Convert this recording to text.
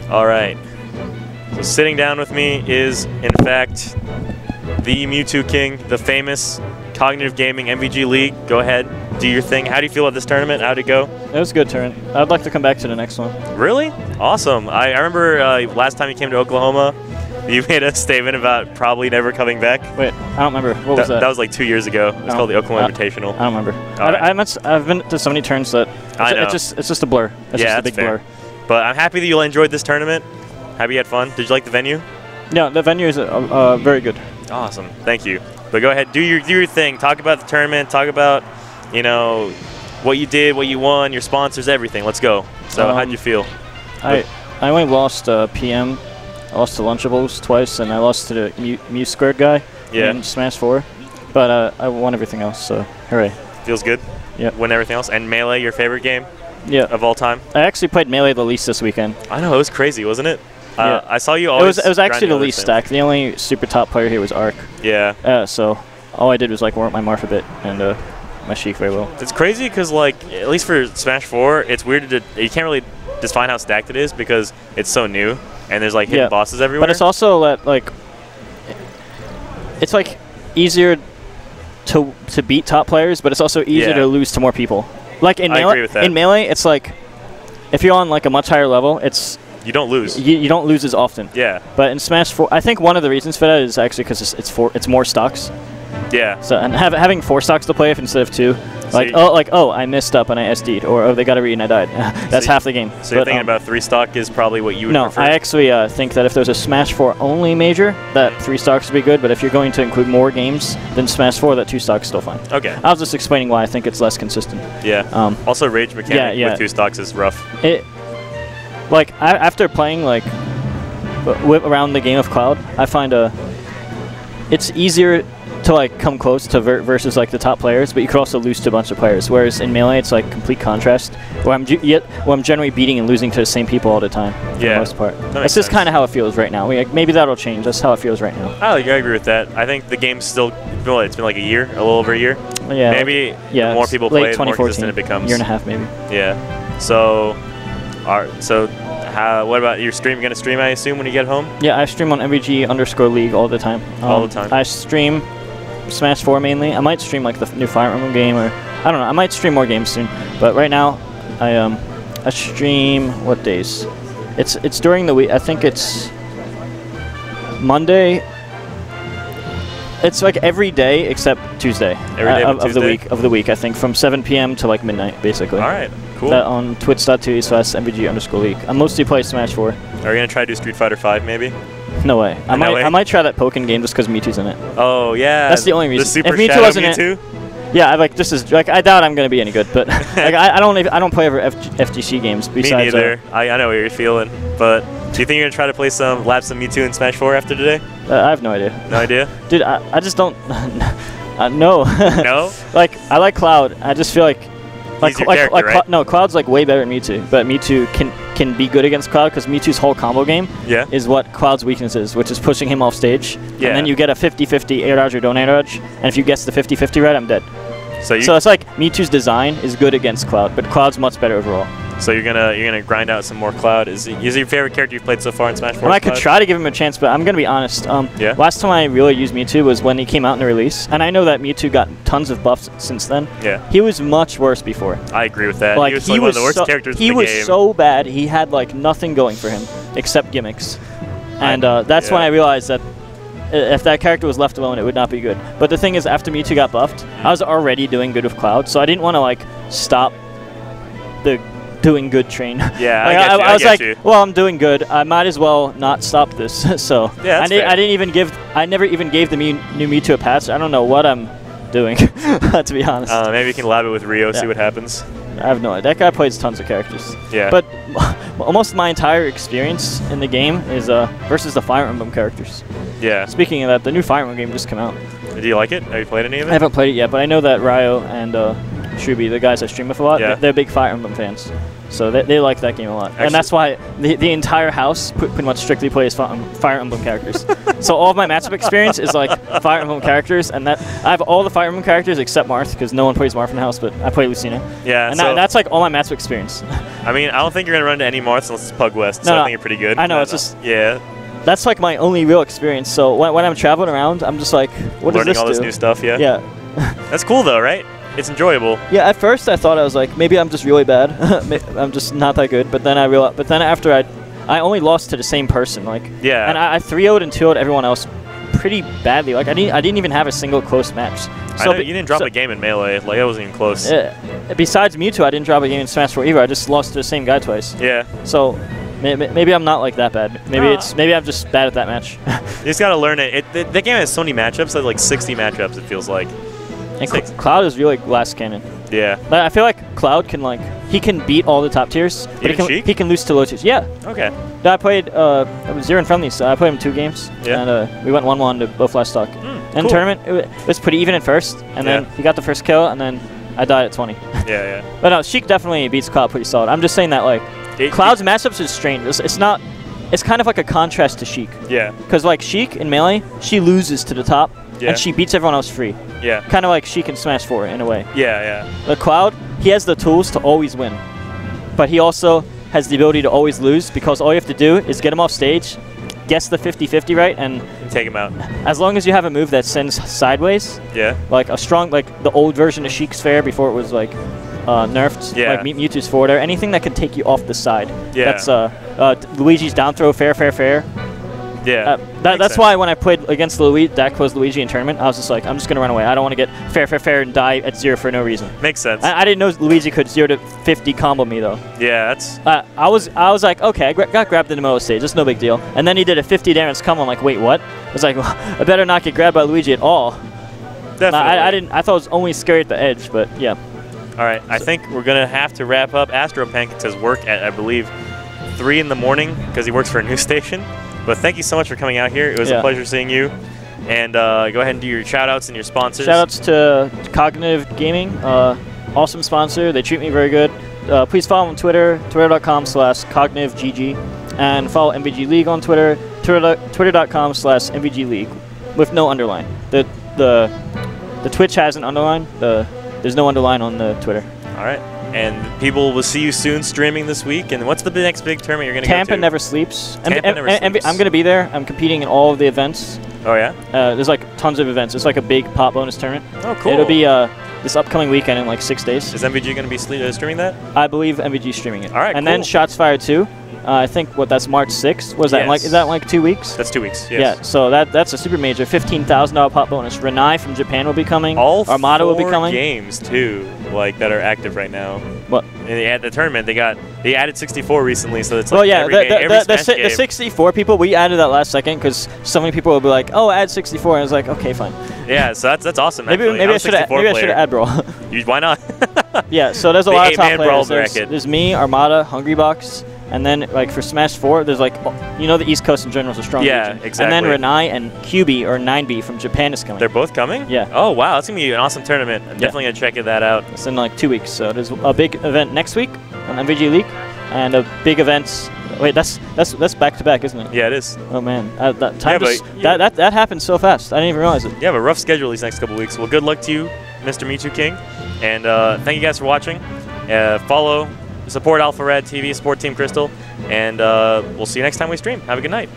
All right. So sitting down with me is, in fact, the Mew2King, the famous Cognitive Gaming MVG League. Go ahead, do your thing. How do you feel about this tournament? How'd it go? It was a good tournament. I'd like to come back to the next one. Really? Awesome. I remember last time you came to Oklahoma, you made a statement about probably never coming back. Wait, I don't remember. What was that? That was like 2 years ago. It was called the Oklahoma Invitational. I don't remember. Right. I've been to so many turns that it's just a blur. It's just a big blur. But I'm happy that you enjoyed this tournament. Happy you had fun. Did you like the venue? Yeah, the venue is very good. Awesome. Thank you. But go ahead, do your thing. Talk about the tournament. Talk about, you know, what you did, what you won, your sponsors, everything. Let's go. So how'd you feel? I only lost PM. I lost to Lunchables twice, and I lost to the Mew2King guy in Smash 4. But I won everything else, so hooray. Feels good? Yeah. Win everything else. And Melee, your favorite game? Yeah. Of all time? I actually played Melee the least this weekend. I know, it was crazy, wasn't it? Yeah. I saw you always. It was actually the least stacked. The only super top player here was Arc. Yeah. So all I did was like warm my Marth a bit and my Sheik very well. It's crazy because like at least for Smash 4, it's weird to you can't really define how stacked it is because it's so new and there's like hidden bosses everywhere. But it's also like it's like easier to beat top players, but it's also easier to lose to more people. Like in Melee, agree with that. In Melee, it's like if you're on like a much higher level, it's you don't lose. You don't lose as often. Yeah. But in Smash 4, I think one of the reasons for that is actually because it's more stocks. Yeah. So and having 4 stocks to play with instead of 2, like I missed up and I SD'd, or they got a read and I died. That's half the game. So you're thinking about 3 stock is probably what you would prefer? No, I actually think that if there's a Smash 4 only major, that 3 stocks would be good. But if you're going to include more games than Smash 4, that 2 stocks is still fine. Okay. I was just explaining why I think it's less consistent. Yeah. Also, rage mechanic with 2 stocks is rough. After playing around the game of Cloud, I find it's easier to like come close to versus like the top players, but you could also lose to a bunch of players. Whereas in Melee, it's like complete contrast, where I'm generally beating and losing to the same people all the time. For the most part. That's just kind of how it feels right now. Maybe that'll change. That's how it feels right now. I agree with that. I think the game's still it's been like a year, a little over a year. Yeah. Maybe the more people play, the more consistent it becomes. Year and a half maybe. Yeah. So, what about your stream? You're gonna stream, I assume, when you get home? Yeah, I stream on MVG_League all the time. All the time. I stream Smash 4 mainly. I might stream like the new Fire Emblem game, or I don't know. I might stream more games soon. But right now, I stream what days? It's during the week. I think it's Monday. It's like every day except Tuesday. Every day of the week. I think from 7 p.m. to like midnight, basically. All right, cool. That on twitch.tv/MVG_League. I mostly play Smash 4. Are you gonna try to do Street Fighter 5 maybe? No way. I might try that Pokken game just because Mewtwo's in it. Oh yeah. That's the only reason. The Super if Mewtwo Shadow wasn't Mewtwo? Yeah, I doubt I'm gonna be any good, but like I don't play ever FGC games. Besides, me neither. I know what you're feeling, but do you think you're gonna try to play some Mewtwo in Smash 4 after today? I have no idea. No idea? Dude, I just don't. No. No. Like I like Cloud. I just feel like. Right? No, Cloud's like way better than Mewtwo, but Mewtwo can be good against Cloud because Mewtwo's whole combo game is what Cloud's weakness is, which is pushing him off stage. Yeah. And then you get a 50-50 air dodge or don't air dodge, and if you guess the 50-50 right, I'm dead. So it's like Mewtwo's design is good against Cloud, but Cloud's much better overall. So you're gonna grind out some more Cloud. Is your favorite character you've played so far in Smash 4? Well, I could try to give him a chance, but I'm gonna be honest. Last time I really used Mewtwo was when he came out in the release, and I know that Mewtwo got tons of buffs since then. Yeah. He was much worse before. I agree with that. Like, he was one of the worst characters in the game. He was so bad. He had like nothing going for him except gimmicks, and that's when I realized that if that character was left alone, it would not be good. But the thing is, after Mewtwo got buffed, I was already doing good with Cloud, so I didn't want to like stop the doing good train. Yeah, like, I was like, well, I'm doing good. I might as well not stop this. So yeah, I never even gave the new Mewtwo a patch. I don't know what I'm doing, to be honest. Maybe you can lab it with Rio, see what happens. I have no idea. That guy plays tons of characters. Yeah. But almost my entire experience in the game is versus the Fire Emblem characters. Yeah. Speaking of that, the new Fire Emblem game just came out. Do you like it? Have you played any of it? I haven't played it yet, but I know that Ryo and Shubi, the guys I stream with a lot, they're big Fire Emblem fans. So they like that game a lot. Actually, and that's why the entire house pretty much strictly plays Fire Emblem characters. So all of my matchup experience is like Fire Emblem characters, and that I have all the Fire Emblem characters except Marth, because no one plays Marth in the house, but I play Lucina. Yeah, and that's like all my matchup experience. I mean, I don't think you're going to run into any Marths unless it's Pug West, so I think you're pretty good. I know, it's just... Yeah. That's like my only real experience. So when I'm traveling around, I'm just like, what does this do? Learning all this new stuff, yeah? Yeah. That's cool though, right? It's enjoyable. Yeah, at first I thought I was like, maybe I'm just really bad. I'm just not that good. But then I realized, after I only lost to the same person, like. Yeah. And I 3-0'd and 2-0'd everyone else pretty badly. Like I didn't even have a single close match. So you didn't drop a game in Melee. Like it wasn't even close. Besides Mewtwo, I didn't drop a game in Smash 4 either. I just lost to the same guy twice. Yeah. So maybe I'm not like that bad. Maybe I'm just bad at that match. You just gotta learn it. The game has so many matchups. There's like 60 matchups. It feels like. And Cloud is really glass cannon. Yeah. But I feel like Cloud can he can beat all the top tiers, but he can lose to low tiers. Yeah. Okay. I played I was 0 and friendly, so I played him 2 games. Yeah. And we went 1-1 to both last stock. And cool. Tournament it was pretty even at first, and then he got the first kill, and then I died at 20. Yeah. But no, Sheik definitely beats Cloud pretty solid. I'm just saying that like Cloud's matchups is strange. It's not. It's kind of like a contrast to Sheik. Yeah. Because like Sheik in Melee, she loses to the top. Yeah. And she beats everyone else free. Yeah. Kind of like Sheik in Smash 4 in a way. Yeah. The Cloud, he has the tools to always win. But he also has the ability to always lose, because all you have to do is get him off stage, guess the 50-50 right, and take him out. As long as you have a move that sends sideways. Yeah. Like a strong, like the old version of Sheik's Fair before it was like nerfed. Yeah. Like Mewtwo's forward air, anything that can take you off the side. Yeah. That's Luigi's down throw, fair. Yeah. That's why when I played against Luigi in tournament, I was just like, I'm just going to run away. I don't want to get fair and die at 0 for no reason. Makes sense. I didn't know Luigi could 0 to 50 combo me, though. Yeah, that's... I was like, okay, I got grabbed in the middle of the stage. That's no big deal. And then he did a 50 damage combo. I'm like, wait, what? I was like, well, I better not get grabbed by Luigi at all. Definitely. I thought it was only scary at the edge, but yeah. All right, I think we're going to have to wrap up. Astro Pancakes has work at, I believe, 3 in the morning because he works for a news station. But thank you so much for coming out here. It was a pleasure seeing you. And go ahead and do your shout-outs and your sponsors. Shout-outs to Cognitive Gaming. Awesome sponsor. They treat me very good. Please follow them on Twitter, twitter.com/cognitivegg. And follow MVG League on Twitter, twitter.com/MVG League with no underline. The Twitch has an underline. There's no underline on the Twitter. All right. And people will see you soon streaming this week. And what's the next big tournament you're going to go to? Tampa Never Sleeps. Tampa Never Sleeps. I'm going to be there. I'm competing in all of the events. Oh, yeah? There's like tons of events. It's like a big pop bonus tournament. Oh, cool. It'll be this upcoming weekend in like 6 days. Is MVG going to be streaming that? I believe MVG is streaming it. All right, and then Shots Fired 2. I think that's March 6th. Was that is that like 2 weeks? That's 2 weeks. Yes. Yeah. So that's a super major $15,000 pop bonus. Renai from Japan will be coming. All Armada will be coming. Games too, like that are active right now. What? At the tournament, they added 64 recently, so it's like well, yeah, the 64 people, we added that last second because so many people will be like, oh, add 64, and I was like, okay, fine. Yeah, so that's awesome. Maybe I should add Brawl. Why not? Yeah, so there's a lot of top players. Bracket. There's me, Armada, Hungrybox. And then, like, for Smash 4, there's, like, the East Coast in general is a strong region. Exactly. And then Renai and QB, or 9B from Japan is coming. They're both coming? Yeah. Oh, wow. That's going to be an awesome tournament. I'm definitely going to check that out. It's in, like, 2 weeks. So there's a big event next week on MVG League. And a big event... Wait, that's back-to-back, isn't it? Yeah, it is. Oh, man. That happened so fast. I didn't even realize it. You have a rough schedule these next couple weeks. Well, good luck to you, Mr. Mew2King. And thank you guys for watching. Follow... Support Alpha Red TV, support Team Crystal, and we'll see you next time we stream. Have a good night.